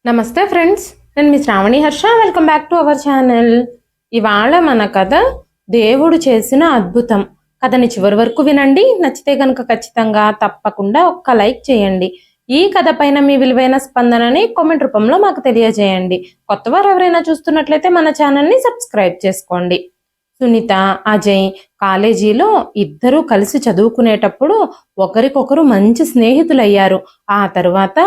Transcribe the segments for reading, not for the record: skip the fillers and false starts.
నమస్తే ఫ్రెండ్స్, నేను మీ Shravani Harsha. Welcome back to our channel. ఇవాళ మన కథ దేవుడు చేసిన అద్భుతం. కథని చివరి వరకు వినండి. నచ్చితే కనుక ఖచ్చితంగా తప్పకుండా ఒక్క లైక్ చేయండి. ఈ కథ పైన మీ విలువైన స్పందనని కామెంట్ రూపంలో మాకు తెలియజేయండి. కొత్తవారు ఎవరైనా చూస్తున్నట్లయితే మన ఛానల్ని సబ్స్క్రైబ్ చేసుకోండి. సునీత, అజయ్ కాలేజీలో ఇద్దరూ కలిసి చదువుకునేటప్పుడు ఒకరికొకరు మంచి స్నేహితులయ్యారు. ఆ తరువాత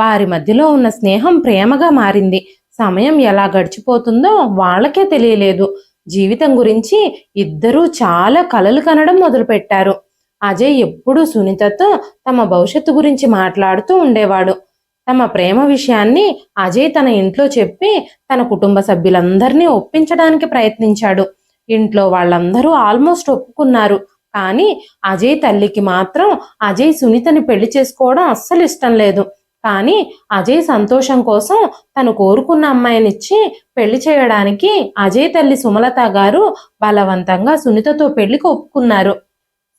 వారి మధ్యలో ఉన్న స్నేహం ప్రేమగా మారింది. సమయం ఎలా గడిచిపోతుందో వాళ్ళకే తెలియలేదు. జీవితం గురించి ఇద్దరూ చాలా కలలు కనడం మొదలుపెట్టారు. అజయ్ ఎప్పుడూ సునీతతో తమ భవిష్యత్తు గురించి మాట్లాడుతూ ఉండేవాడు. తమ ప్రేమ విషయాన్ని అజయ్ తన ఇంట్లో చెప్పి తన కుటుంబ సభ్యులందరినీ ఒప్పించడానికి ప్రయత్నించాడు. ఇంట్లో వాళ్ళందరూ ఆల్మోస్ట్ ఒప్పుకున్నారు. కానీ అజయ్ తల్లికి మాత్రం అజయ్ సునీతని పెళ్లి చేసుకోవడం అస్సలు ఇష్టం లేదు. కానీ అజయ్ సంతోషం కోసం తను కోరుకున్న అమ్మాయినిచ్చి పెళ్లి చేయడానికి అజయ్ తల్లి సుమలత గారు బలవంతంగా సునీతతో పెళ్లికి ఒప్పుకున్నారు.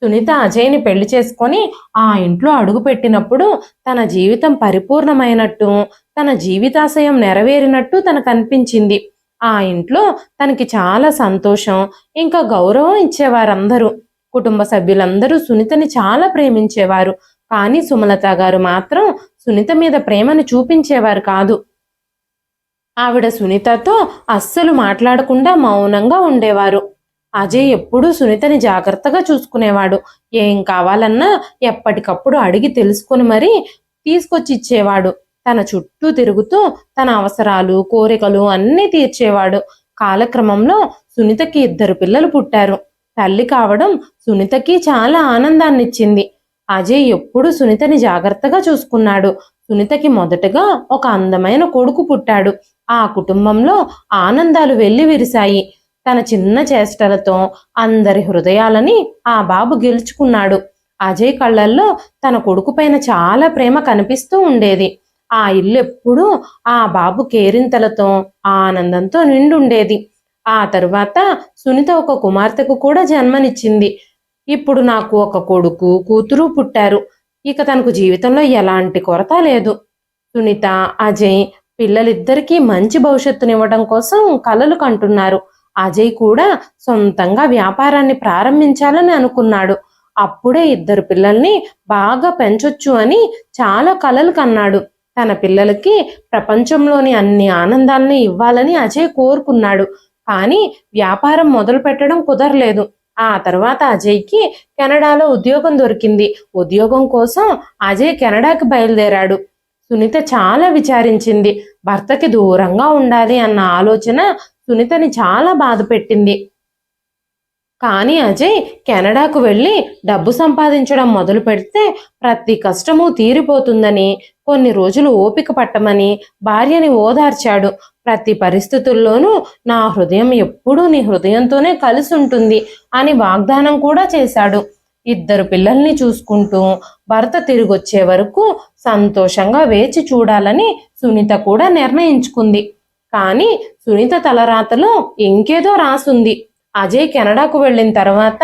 సునీత అజయ్ని పెళ్లి చేసుకొని ఆ ఇంట్లో అడుగు పెట్టినప్పుడు తన జీవితం పరిపూర్ణమైనట్టు, తన జీవితాశయం నెరవేరినట్టు తనకు అనిపించింది. ఆ ఇంట్లో తనకి చాలా సంతోషం, ఇంకా గౌరవం ఇచ్చేవారందరూ. కుటుంబ సభ్యులందరూ సునీతని చాలా ప్రేమించేవారు. కానీ సుమలత గారు మాత్రం సునీత మీద ప్రేమను చూపించేవారు కాదు. ఆవిడ సునీతతో అస్సలు మాట్లాడకుండా మౌనంగా ఉండేవారు. అజయ్ ఎప్పుడూ సునీతని జాగ్రత్తగా చూసుకునేవాడు. ఏం కావాలన్నా ఎప్పటికప్పుడు అడిగి తెలుసుకుని మరీ తీసుకొచ్చి ఇచ్చేవాడు. తన చుట్టూ తిరుగుతూ తన అవసరాలు, కోరికలు అన్నీ తీర్చేవాడు. కాలక్రమంలో సునీతకి 2 పిల్లలు పుట్టారు. తల్లి కావడం సునీతకి చాలా ఆనందాన్నిచ్చింది. అజయ్ ఎప్పుడూ సునీతని జాగ్రత్తగా చూసుకున్నాడు. సునీతకి మొదటగా ఒక అందమైన కొడుకు పుట్టాడు. ఆ కుటుంబంలో ఆనందాలు వెల్లివిరిశాయి. తన చిన్న చేష్టలతో అందరి హృదయాలని ఆ బాబు గెలుచుకున్నాడు. అజయ్ కళ్ళల్లో తన కొడుకు పైన చాలా ప్రేమ కనిపిస్తూ ఉండేది. ఆ ఇల్లు ఎప్పుడూ ఆ బాబు కేరింతలతో, ఆనందంతో నిండుండేది. ఆ తరువాత సునీత ఒక కుమార్తెకు కూడా జన్మనిచ్చింది. ఇప్పుడు నాకు ఒక కొడుకు, కూతురు పుట్టారు. ఇక తనకు జీవితంలో ఎలాంటి కొరత లేదు. సునీత, అజయ్ పిల్లలిద్దరికీ మంచి భవిష్యత్తునివ్వడం కోసం కలలు కంటున్నారు. అజయ్ కూడా సొంతంగా వ్యాపారాన్ని ప్రారంభించాలని అనుకున్నాడు. అప్పుడే 2 పిల్లల్ని బాగా పెంచొచ్చు అని చాలా కలలు కన్నాడు. తన పిల్లలకి ప్రపంచంలోని అన్ని ఆనందాలని ఇవ్వాలని అజయ్ కోరుకున్నాడు. కానీ వ్యాపారం మొదలు పెట్టడం కుదరలేదు. ఆ తర్వాత అజయ్కి కెనడాలో ఉద్యోగం దొరికింది. ఉద్యోగం కోసం అజయ్ కెనడాకి బయలుదేరాడు. సునీత చాలా విచారించింది. భర్తకి దూరంగా ఉండాలి అన్న ఆలోచన సునీతని చాలా బాధ పెట్టింది. కానీ అజయ్ కెనడాకు వెళ్ళి డబ్బు సంపాదించడం మొదలు పెడితే ప్రతి కష్టము తీరిపోతుందని, కొన్ని రోజులు ఓపిక పట్టమని భార్యని ఓదార్చాడు. ప్రతి పరిస్థితుల్లోనూ నా హృదయం ఎప్పుడూ నీ హృదయంతోనే కలిసి ఉంటుంది అని వాగ్దానం కూడా చేశాడు. 2 పిల్లల్ని చూసుకుంటూ భర్త తిరిగొచ్చే వరకు సంతోషంగా వేచి చూడాలని సునీత కూడా నిర్ణయించుకుంది. కానీ సునీత తలరాతలో ఇంకేదో రాసుంది. అజయ్ కెనడాకు వెళ్ళిన తర్వాత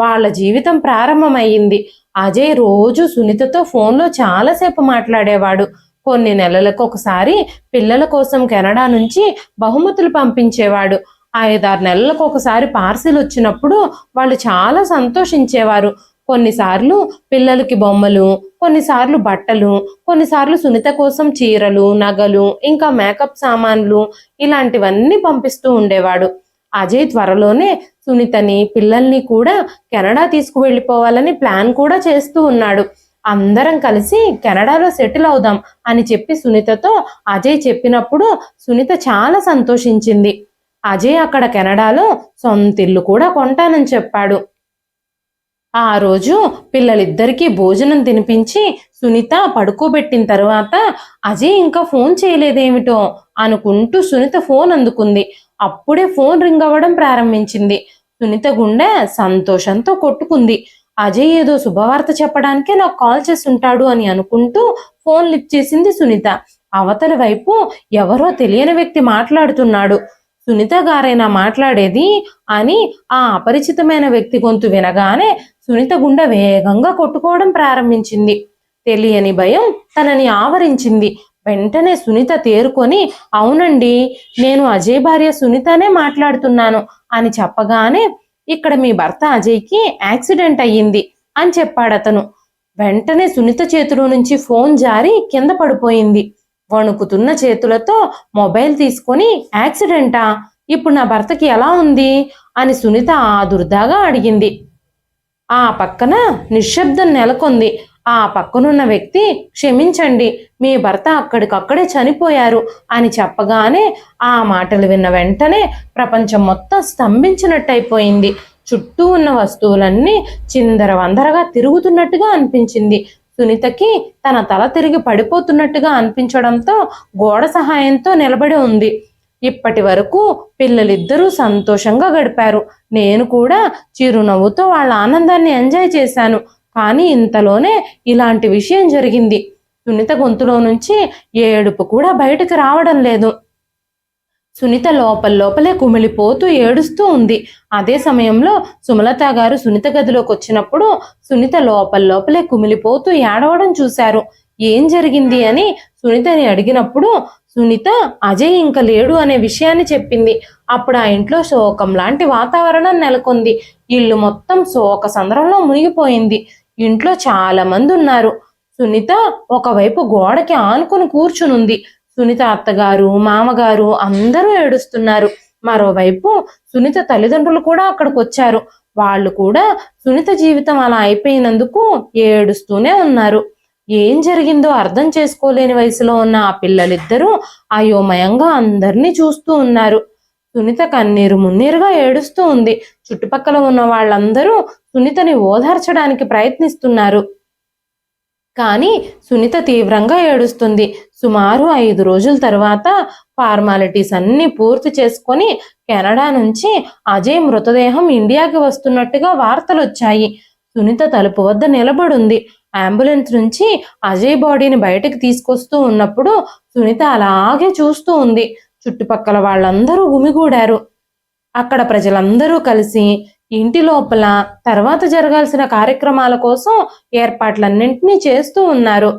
వాళ్ళ జీవితం ప్రారంభమయ్యింది. అజయ్ రోజు సునీతతో ఫోన్లో చాలాసేపు మాట్లాడేవాడు. కొన్ని నెలలకు ఒకసారి పిల్లల కోసం కెనడా నుంచి బహుమతులు పంపించేవాడు. 5-6 నెలలకు ఒకసారి పార్సిల్ వచ్చినప్పుడు వాళ్ళు చాలా సంతోషించేవారు. కొన్నిసార్లు పిల్లలకి బొమ్మలు, కొన్నిసార్లు బట్టలు, కొన్నిసార్లు సునీత కోసం చీరలు, నగలు, ఇంకా మేకప్ సామాన్లు ఇలాంటివన్నీ పంపిస్తూ ఉండేవాడు. అజయ్ త్వరలోనే సునీతని, పిల్లల్ని కూడా కెనడా తీసుకువెళ్ళిపోవాలని ప్లాన్ కూడా చేస్తూ ఉన్నాడు. అందరం కలిసి కెనడాలో సెటిల్ అవుదాం అని చెప్పి సునీతతో అజయ్ చెప్పినప్పుడు సునీత చాలా సంతోషించింది. అజయ్ అక్కడ కెనడాలో సొంతిల్లు కూడా కొంటానని చెప్పాడు. ఆ రోజు పిల్లలిద్దరికీ భోజనం తినిపించి సునీత పడుకోబెట్టిన తర్వాత అజయ్ ఇంకా ఫోన్ చేయలేదేమిటో అనుకుంటూ సునీత ఫోన్ అందుకుంది. అప్పుడే ఫోన్ రింగ్ అవ్వడం ప్రారంభించింది. సునీత గుండె సంతోషంతో కొట్టుకుంది. అజయ్ ఏదో శుభవార్త చెప్పడానికే నాకు కాల్ చేసి ఉంటాడు అని అనుకుంటూ ఫోన్ లిఫ్ట్ చేసింది సునీత. అవతల వైపు ఎవరో తెలియని వ్యక్తి మాట్లాడుతున్నాడు. సునీత గారైనా మాట్లాడేది అని ఆ అపరిచితమైన వ్యక్తి గొంతు వినగానే సునీత గుండె వేగంగా కొట్టుకోవడం ప్రారంభించింది. తెలియని భయం తనని ఆవరించింది. వెంటనే సునీత తేరుకొని, అవునండి, నేను అజయ్ భార్య సునీతనే మాట్లాడుతున్నాను అని చెప్పగానే, ఇక్కడ మీ భర్త అజయ్కి యాక్సిడెంట్ అయ్యింది అని చెప్పాడతను. వెంటనే సునీత చేతిలో నుంచి ఫోన్ జారి కింద పడిపోయింది. వణుకుతున్న చేతులతో మొబైల్ తీసుకొని, యాక్సిడెంటా, ఇప్పుడు నా భర్తకి ఎలా ఉంది అని సునీత ఆదుర్దాగా అడిగింది. ఆ పక్కన నిశ్శబ్దం నెలకొంది. ఆ పక్కనున్న వ్యక్తి, క్షమించండి, మీ భర్త అక్కడికక్కడే చనిపోయారు అని చెప్పగానే ఆ మాటలు విన్న వెంటనే ప్రపంచం మొత్తం స్తంభించినట్టయిపోయింది. చుట్టూ ఉన్న వస్తువులన్నీ చిందరవందరగా తిరుగుతున్నట్టుగా అనిపించింది. సునీతకి తన తల తిరిగి పడిపోతున్నట్టుగా అనిపించడంతో గోడ సహాయంతో నిలబడి ఉంది. ఇప్పటి వరకు పిల్లలిద్దరూ సంతోషంగా గడిపారు. నేను కూడా చిరునవ్వుతో వాళ్ళ ఆనందాన్ని ఎంజాయ్ చేశాను. కానీ ఇంతలోనే ఇలాంటి విషయం జరిగింది. సునీత గొంతులో నుంచి ఏడుపు కూడా బయటకు రావడం లేదు. సునీత లోపలే కుమిలిపోతూ ఏడుస్తూ ఉంది. అదే సమయంలో సుమలత గారు సునీత గదిలోకి వచ్చినప్పుడు సునీత లోపలే కుమిలిపోతూ ఏడవడం చూశారు. ఏం జరిగింది అని సునీతని అడిగినప్పుడు సునీత అజయ్ ఇంక లేడు అనే విషయాన్ని చెప్పింది. అప్పుడు ఆ ఇంట్లో శోకం లాంటి వాతావరణం నెలకొంది. ఇల్లు మొత్తం శోక సంద్రంలో మునిగిపోయింది. ఇంట్లో చాలా మంది ఉన్నారు. సునీత ఒకవైపు గోడకి ఆనుకుని కూర్చునుంది. సునీత అత్తగారు, మామగారు అందరూ ఏడుస్తున్నారు. మరోవైపు సునీత తల్లిదండ్రులు కూడా అక్కడికి వచ్చారు. వాళ్ళు కూడా సునీత జీవితం అలా అయిపోయినందుకు ఏడుస్తూనే ఉన్నారు. ఏం జరిగిందో అర్థం చేసుకోలేని వయసులో ఉన్న ఆ పిల్లలిద్దరూ అయోమయంగా అందరినీ చూస్తూ ఉన్నారు. సునీత కన్నీరు మున్నీరుగా ఏడుస్తూ ఉంది. చుట్టుపక్కల ఉన్న వాళ్ళందరూ సునీతని ఓదార్చడానికి ప్రయత్నిస్తున్నారు. కానీ సునీత తీవ్రంగా ఏడుస్తుంది. సుమారు 5 రోజుల తర్వాత ఫార్మాలిటీస్ అన్ని పూర్తి చేసుకొని కెనడా నుంచి అజయ్ మృతదేహం ఇండియాకి వస్తున్నట్టుగా వార్తలు వచ్చాయి. సునీత తలుపు వద్ద నిలబడుంది. అంబులెన్స్ నుంచి అజయ్ బాడీని బయటకు తీసుకొస్తూ ఉన్నప్పుడు సునీత అలాగే చూస్తూ ఉంది. చుట్టుపక్కల వాళ్ళందరూ గుమిగూడారు. అక్కడ ప్రజలందరూ కలిసి ఇంటి లోపల తర్వాత జరగాల్సిన కార్యక్రమాల కోసం ఏర్పాట్లన్నింటినీ చేస్తూ ఉన్నారు.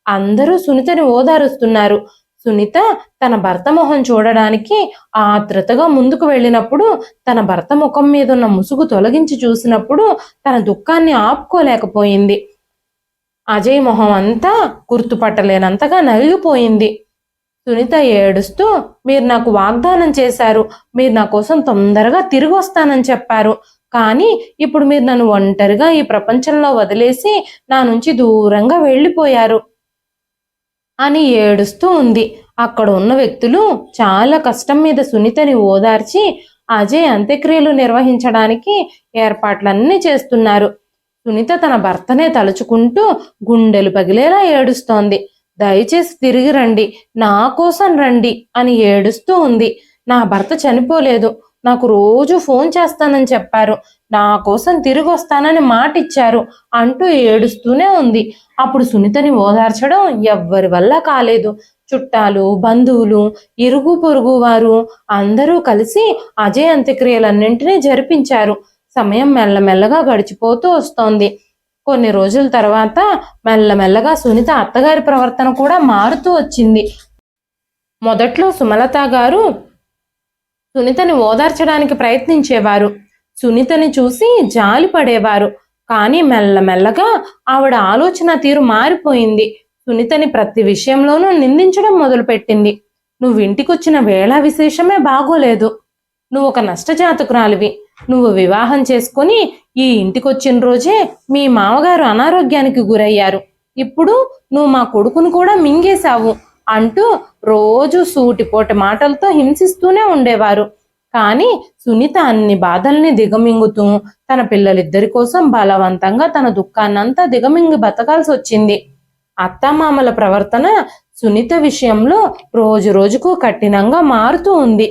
అందరూ సునీతని ఓదారుస్తున్నారు. సునీత తన భర్త మొహం చూడడానికి ఆత్రుతగా ముందుకు వెళ్ళినప్పుడు, తన భర్త ముఖం మీద ఉన్న ముసుగు తొలగించి చూసినప్పుడు తన దుఃఖాన్ని ఆపుకోలేకపోయింది. అజయ్ మొహం అంతా గుర్తుపట్టలేనంతగా నలిగిపోయింది. సునీత ఏడుస్తూ, మీరు నాకు వాగ్దానం చేశారు, మీరు నా కోసం తొందరగా తిరిగి వస్తానని చెప్పారు. కానీ ఇప్పుడు మీరు నన్ను ఒంటరిగా ఈ ప్రపంచంలో వదిలేసి నా నుంచి దూరంగా వెళ్ళిపోయారు అని ఏడుస్తూ ఉంది. అక్కడ ఉన్న వ్యక్తులు చాలా కష్టం మీద సునీతని ఓదార్చి అజయ్ అంత్యక్రియలు నిర్వహించడానికి ఏర్పాట్లన్నీ చేస్తున్నారు. సునీత తన భర్తనే తలుచుకుంటూ గుండెలు పగిలేలా ఏడుస్తోంది. దయచేసి తిరిగి రండి, నా కోసం రండి అని ఏడుస్తూ ఉంది. నా భర్త చనిపోలేదు, నాకు రోజు ఫోన్ చేస్తానని చెప్పారు, నా కోసం తిరిగి వస్తానని మాట ఇచ్చారు అంటూ ఏడుస్తూనే ఉంది. అప్పుడు సునీతని ఓదార్చడం ఎవ్వరి వల్ల కాలేదు. చుట్టాలు, బంధువులు, ఇరుగు పొరుగు వారు అందరూ కలిసి అజయ్ అంత్యక్రియలన్నింటినీ జరిపించారు. సమయం మెల్లమెల్లగా గడిచిపోతూ వస్తోంది. కొన్ని రోజుల తర్వాత మెల్లమెల్లగా సునీత అత్తగారి ప్రవర్తన కూడా మారుతూ వచ్చింది. మొదట్లో సుమలత గారు సునీతని ఓదార్చడానికి ప్రయత్నించేవారు. సునీతని చూసి జాలి పడేవారు. కానీ మెల్లమెల్లగా ఆవిడ ఆలోచన తీరు మారిపోయింది. సునీతని ప్రతి విషయంలోనూ నిందించడం మొదలుపెట్టింది. నువ్వు ఇంటికొచ్చిన వేళ విశేషమే బాగోలేదు, నువ్వు ఒక నష్టజాతకురాలివి, నువ్వు వివాహం చేసుకుని ఈ ఇంటికొచ్చిన రోజే మీ మామగారు అనారోగ్యానికి గురయ్యారు, ఇప్పుడు నువ్వు మా కొడుకును కూడా మింగేశావు అంటూ రోజు సూటిపోటి మాటలతో హింసిస్తూనే ఉండేవారు. కానీ సునీత అన్ని బాధల్ని దిగమింగుతూ తన పిల్లలిద్దరి కోసం బలవంతంగా తన దుఃఖాన్నంతా దిగమింగి బతకాల్సి వచ్చింది. అత్తామామల ప్రవర్తన సునీత విషయంలో రోజు రోజుకు కఠినంగా మారుతూ ఉంది.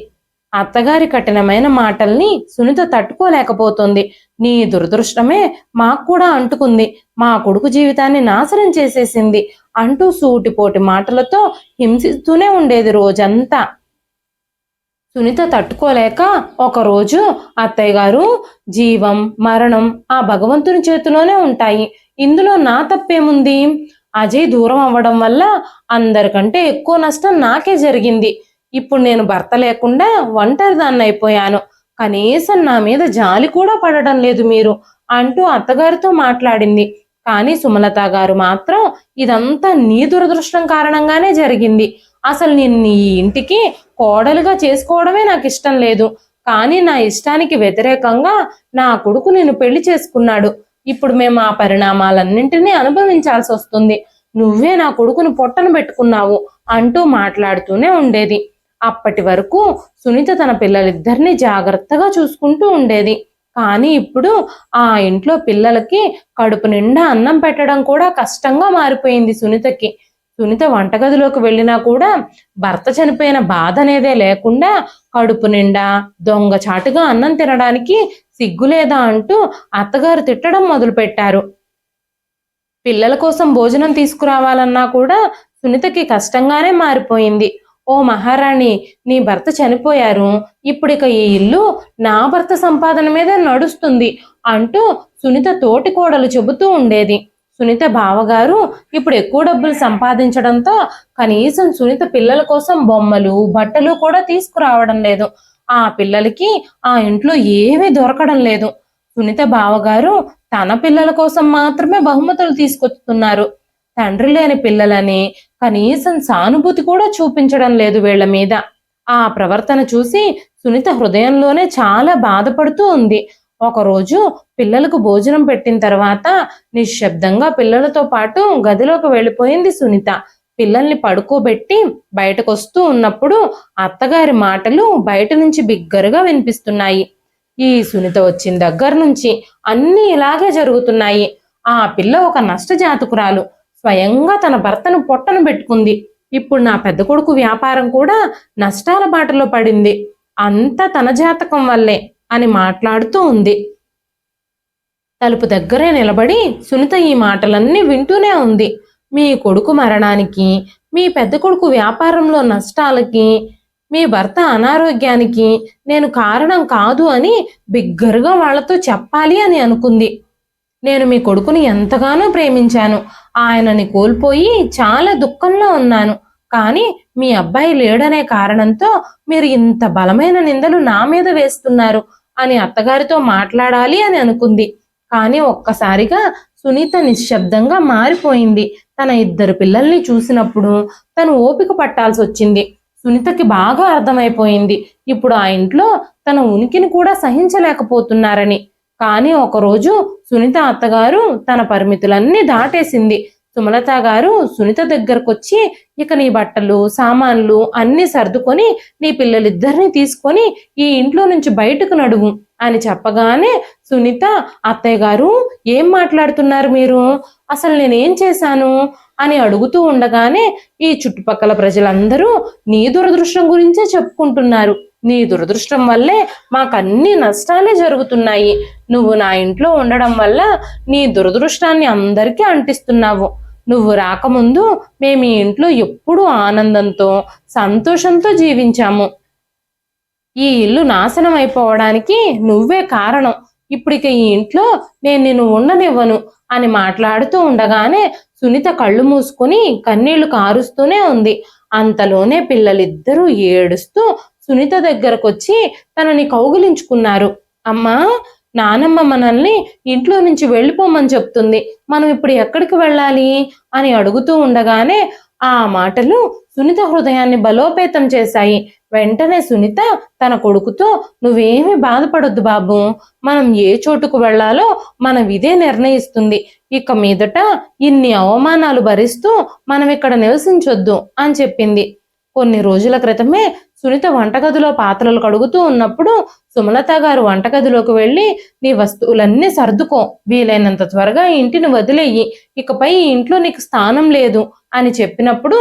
అత్తగారి కఠినమైన మాటల్ని సునీత తట్టుకోలేకపోతుంది. నీ దురదృష్టమే మాకు కూడా అంటుకుంది, మా కొడుకు జీవితాన్ని నాశనం చేసేసింది అంటూ సూటిపోటి మాటలతో హింసిస్తూనే ఉండేది రోజంతా. సునీత తట్టుకోలేక ఒకరోజు, అత్తయ్య గారు, జీవం మరణం ఆ భగవంతుని చేతిలోనే ఉంటాయి, ఇందులో నా తప్పేముంది, అజయ్ దూరం అవ్వడం వల్ల అందరికంటే ఎక్కువ నష్టం నాకే జరిగింది. ఇప్పుడు నేను భర్త లేకుండా ఒంటరిదాన్ని అయిపోయాను. కనీసం నా మీద జాలి కూడా పడడం లేదు మీరు అంటూ అత్తగారితో మాట్లాడింది. కానీ సుమలత గారు మాత్రం ఇదంతా నీ దురదృష్టం కారణంగానే జరిగింది. అసలు నేను నీ ఇంటికి కోడలుగా చేసుకోవడమే నాకు ఇష్టం లేదు. కానీ నా ఇష్టానికి వ్యతిరేకంగా నా కొడుకు నిన్ను పెళ్లి చేసుకున్నాడు. ఇప్పుడు మేము ఆ పరిణామాలన్నింటినీ అనుభవించాల్సి వస్తుంది. నువ్వే నా కొడుకును పొట్టన పెట్టుకున్నావు అంటూ మాట్లాడుతూనే ఉండేది. అప్పటి వరకు సునీత తన పిల్లలిద్దరినీ జాగ్రత్తగా చూసుకుంటూ ఉండేది. కానీ ఇప్పుడు ఆ ఇంట్లో పిల్లలకి కడుపు నిండా అన్నం పెట్టడం కూడా కష్టంగా మారిపోయింది సునీతకి. సునీత వంటగదిలోకి వెళ్ళినా కూడా భర్త చనిపోయిన బాధ అనేదే లేకుండా కడుపు నిండా దొంగచాటుగా అన్నం తినడానికి సిగ్గులేదా అంటూ అత్తగారు తిట్టడం మొదలుపెట్టారు. పిల్లల కోసం భోజనం తీసుకురావాలన్నా కూడా సునీతకి కష్టంగానే మారిపోయింది. ఓ మహారాణి, నీ భర్త చనిపోయారు, ఇప్పుడిక ఈ ఇల్లు నా భర్త సంపాదన మీద నడుస్తుంది అంటూ సునీత తోటి కోడలు చెబుతూ ఉండేది. సునీత బావగారు ఇప్పుడు ఎక్కువ డబ్బులు సంపాదించడంతో కనీసం సునీత పిల్లల కోసం బొమ్మలు బట్టలు కూడా తీసుకురావడం లేదు. ఆ పిల్లలకి ఆ ఇంట్లో ఏమీ దొరకడం లేదు. సునీత బావగారు తన పిల్లల కోసం మాత్రమే బహుమతులు తీసుకొస్తున్నారు. తండ్రి లేని పిల్లలని కనీసం సానుభూతి కూడా చూపించడం లేదు వీళ్ల మీద. ఆ ప్రవర్తన చూసి సునీత హృదయంలోనే చాలా బాధపడుతూ ఉంది. ఒకరోజు పిల్లలకు భోజనం పెట్టిన తర్వాత నిశ్శబ్దంగా పిల్లలతో పాటు గదిలోకి వెళ్ళిపోయింది సునీత. పిల్లల్ని పడుకోబెట్టి బయటకు వస్తూ ఉన్నప్పుడు అత్తగారి మాటలు బయట నుంచి బిగ్గరగా వినిపిస్తున్నాయి. ఈ సునీత వచ్చిన దగ్గర నుంచి అన్నీ ఇలాగే జరుగుతున్నాయి. ఆ పిల్ల ఒక నష్టజాతకురాలు, స్వయంగా తన భర్తను పొట్టను పెట్టుకుంది. ఇప్పుడు నా పెద్ద కొడుకు వ్యాపారం కూడా నష్టాల బాటలో పడింది. అంతా తన జాతకం వల్లే అని మాట్లాడుతూ ఉంది. తలుపు దగ్గరే నిలబడి సునీత ఈ మాటలన్నీ వింటూనే ఉంది. మీ కొడుకు మరణానికి, మీ పెద్ద కొడుకు వ్యాపారంలో నష్టాలకి, మీ భర్త అనారోగ్యానికి నేను కారణం కాదు అని బిగ్గరగా వాళ్లతో చెప్పాలి అని అనుకుంది. నేను మీ కొడుకుని ఎంతగానో ప్రేమించాను. ఆయనని కోల్పోయి చాలా దుఃఖంలో ఉన్నాను. కానీ మీ అబ్బాయి లేడనే కారణంతో మీరు ఇంత బలమైన నిందలు నా మీద వేస్తున్నారు అని అత్తగారితో మాట్లాడాలి అని అనుకుంది. కానీ ఒక్కసారిగా సునీత నిశ్శబ్దంగా మారిపోయింది. తన ఇద్దరు పిల్లల్ని చూసినప్పుడు తను ఓపిక పట్టాల్సి వచ్చింది. సునీతకి బాగా అర్థమైపోయింది ఇప్పుడు ఆ ఇంట్లో తన ఉనికిని కూడా సహించలేకపోతున్నారని. కానీ ఒకరోజు సునీత అత్తగారు తన పరిమితులన్నీ దాటేసింది. సుమలత గారు సునీత దగ్గరకొచ్చి, ఇక నీ బట్టలు సామాన్లు అన్నీ సర్దుకొని నీ పిల్లలిద్దరిని తీసుకొని ఈ ఇంట్లో నుంచి బయటకు నడువు అని చెప్పగానే సునీత, అత్తయ్య గారు ఏం మాట్లాడుతున్నారు మీరు, అసలు నేనేం చేశాను అని అడుగుతూ ఉండగానే ఈ చుట్టుపక్కల ప్రజలందరూ నీ దురదృష్టం గురించే చెప్పుకుంటున్నారు. నీ దురదృష్టం వల్లే మాకన్నీ నష్టాలే జరుగుతున్నాయి. నువ్వు నా ఇంట్లో ఉండడం వల్ల నీ దురదృష్టాన్ని అందరికీ అంటిస్తున్నావు. నువ్వు రాకముందు మేము ఈ ఇంట్లో ఎప్పుడూ ఆనందంతో సంతోషంతో జీవించాము. ఈ ఇల్లు నాశనం అయిపోవడానికి నువ్వే కారణం. ఇప్పటిక ఈ ఇంట్లో నేను నిన్ను ఉండనివ్వను అని మాట్లాడుతూ ఉండగానే సునీత కళ్ళు మూసుకుని కన్నీళ్లు కారుస్తూనే ఉంది. అంతలోనే పిల్లలిద్దరూ ఏడుస్తూ సునీత దగ్గరకొచ్చి తనని కౌగిలించుకున్నారు. అమ్మా, నానమ్మ మనల్ని ఇంట్లో నుంచి వెళ్ళిపోమని చెప్తుంది, మనం ఇప్పుడు ఎక్కడికి వెళ్ళాలి అని అడుగుతూ ఉండగానే ఆ మాటలు సునీత హృదయాన్ని బలోపేతం చేశాయి. వెంటనే సునీత తన కొడుకుతో, నువ్వేమీ బాధపడొద్దు బాబు, మనం ఏ చోటుకు వెళ్లాలో మన విధే నిర్ణయిస్తుంది. ఇక మీదట ఇన్ని అవమానాలు భరిస్తూ మనం ఇక్కడ నివసించొద్దు అని చెప్పింది. కొన్ని రోజుల క్రితమే సునీత వంటగదిలో పాత్రలు కడుగుతూ ఉన్నప్పుడు సుమలత గారు వంటగదిలోకి వెళ్ళి, నీ వస్తువులన్నీ సర్దుకో, వీలైనంత త్వరగా ఈ ఇంటిని వదిలేయి, ఇకపై ఈ ఇంట్లో నీకు స్థానం లేదు అని చెప్పినప్పుడు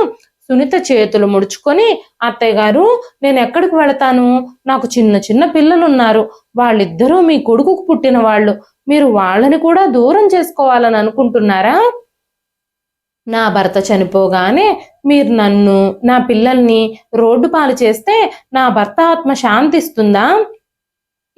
సునీత చేతులు ముడుచుకొని, అత్తయ్య గారు నేను ఎక్కడికి వెళతాను, నాకు చిన్న చిన్న పిల్లలున్నారు, వాళ్ళిద్దరూ మీ కొడుకుకు పుట్టిన వాళ్ళు, మీరు వాళ్ళని కూడా దూరం చేసుకోవాలని అనుకుంటున్నారా? నా భర్త చనిపోగానే మీరు నన్ను నా పిల్లల్ని రోడ్డు పాలు చేస్తే నా భర్త ఆత్మ శాంతిస్తుందా?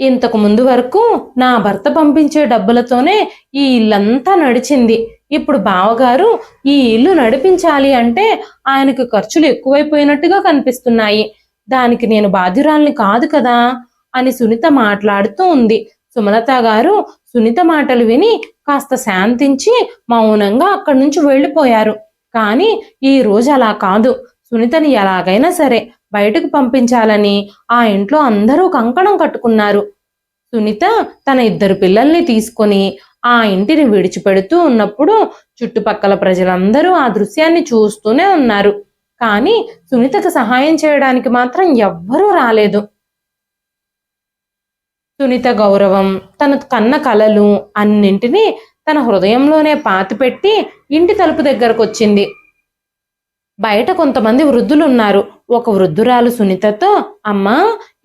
ఇంతకు ముందు వరకు నా భర్త పంపించే డబ్బులతోనే ఈ ఇల్లంతా నడిచింది. ఇప్పుడు బావగారు ఈ ఇల్లు నడిపించాలి అంటే ఆయనకు ఖర్చులు ఎక్కువైపోయినట్టుగా కనిపిస్తున్నాయి. దానికి నేను బాధ్యురాల్ని కాదు కదా అని సునీత మాట్లాడుతూ ఉంది. సుమలత గారు సునీత మాటలు విని కాస్త శాంతించి మౌనంగా అక్కడి నుంచి వెళ్ళిపోయారు. కానీ ఈ రోజు అలా కాదు. సునీతని ఎలాగైనా సరే బయటకు పంపించాలని ఆ ఇంట్లో అందరూ కంకణం కట్టుకున్నారు. సునీత తన 2 పిల్లల్ని తీసుకొని ఆ ఇంటిని విడిచిపెడుతూ ఉన్నప్పుడు చుట్టుపక్కల ప్రజలందరూ ఆ దృశ్యాన్ని చూస్తూనే ఉన్నారు. కానీ సునీతకు సహాయం చేయడానికి మాత్రం ఎవ్వరూ రాలేదు. సునీత గౌరవం, తన కన్న కలలు అన్నింటినీ తన హృదయంలోనే పాతిపెట్టి ఇంటి తలుపు దగ్గరకు వచ్చింది. బయట కొంతమంది వృద్ధులున్నారు. ఒక వృద్ధురాలు సునీతతో, అమ్మా,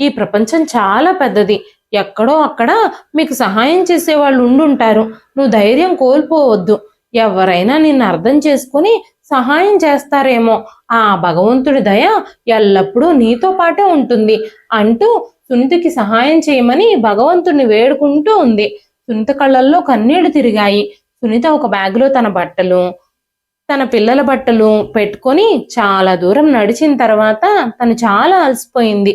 ఈ ప్రపంచం చాలా పెద్దది. ఎక్కడో అక్కడ మీకు సహాయం చేసేవాళ్ళు ఉండుంటారు. నువ్వు ధైర్యం కోల్పోవద్దు. ఎవరైనా నిన్ను అర్థం చేసుకుని సహాయం చేస్తారేమో. ఆ భగవంతుడి దయ ఎల్లప్పుడూ నీతో పాటే ఉంటుంది అంటూ సునీతకి సహాయం చేయమని భగవంతుడిని వేడుకుంటూ ఉంది. సునీత కళ్ళల్లో కన్నీళ్లు తిరిగాయి. సునీత ఒక బ్యాగులో తన బట్టలు, తన పిల్లల బట్టలు పెట్టుకొని చాలా దూరం నడిచిన తర్వాత తను చాలా అలసిపోయింది.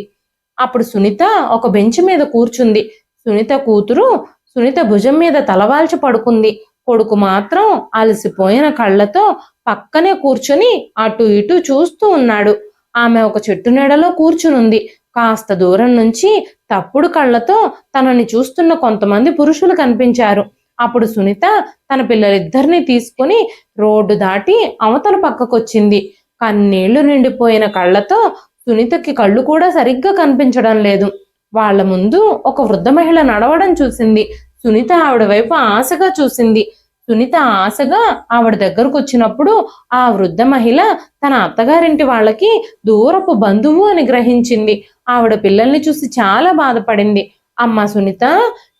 అప్పుడు సునీత ఒక బెంచ్ మీద కూర్చుంది. సునీత కూతురు సునీత భుజం మీద తలవాల్చి పడుకుంది. కొడుకు మాత్రం అలసిపోయిన కళ్ళతో పక్కనే కూర్చొని అటు ఇటు చూస్తూ ఉన్నాడు. ఆమె ఒక చెట్టు నీడలో కూర్చునుంది. కాస్త దూరం నుంచి తప్పుడు కళ్ళతో తనని చూస్తున్న కొంతమంది పురుషులు కనిపించారు. అప్పుడు సునీత తన పిల్లలిద్దరినీ తీసుకుని రోడ్డు దాటి అవతల పక్కకొచ్చింది. కన్నీళ్లు నిండిపోయిన కళ్ళతో సునీతకి కళ్ళు కూడా సరిగ్గా కనిపించడం లేదు. వాళ్ల ముందు ఒక వృద్ధ మహిళ నడవడం చూసింది. సునీత ఆవిడ వైపు ఆశగా చూసింది. సునీత ఆశగా ఆవిడ దగ్గరకు వచ్చినప్పుడు ఆ వృద్ధ మహిళ తన అత్తగారింటి వాళ్ళకి దూరపు బంధువు అని గ్రహించింది. ఆవిడ పిల్లల్ని చూసి చాలా బాధపడింది. అమ్మా సునీత,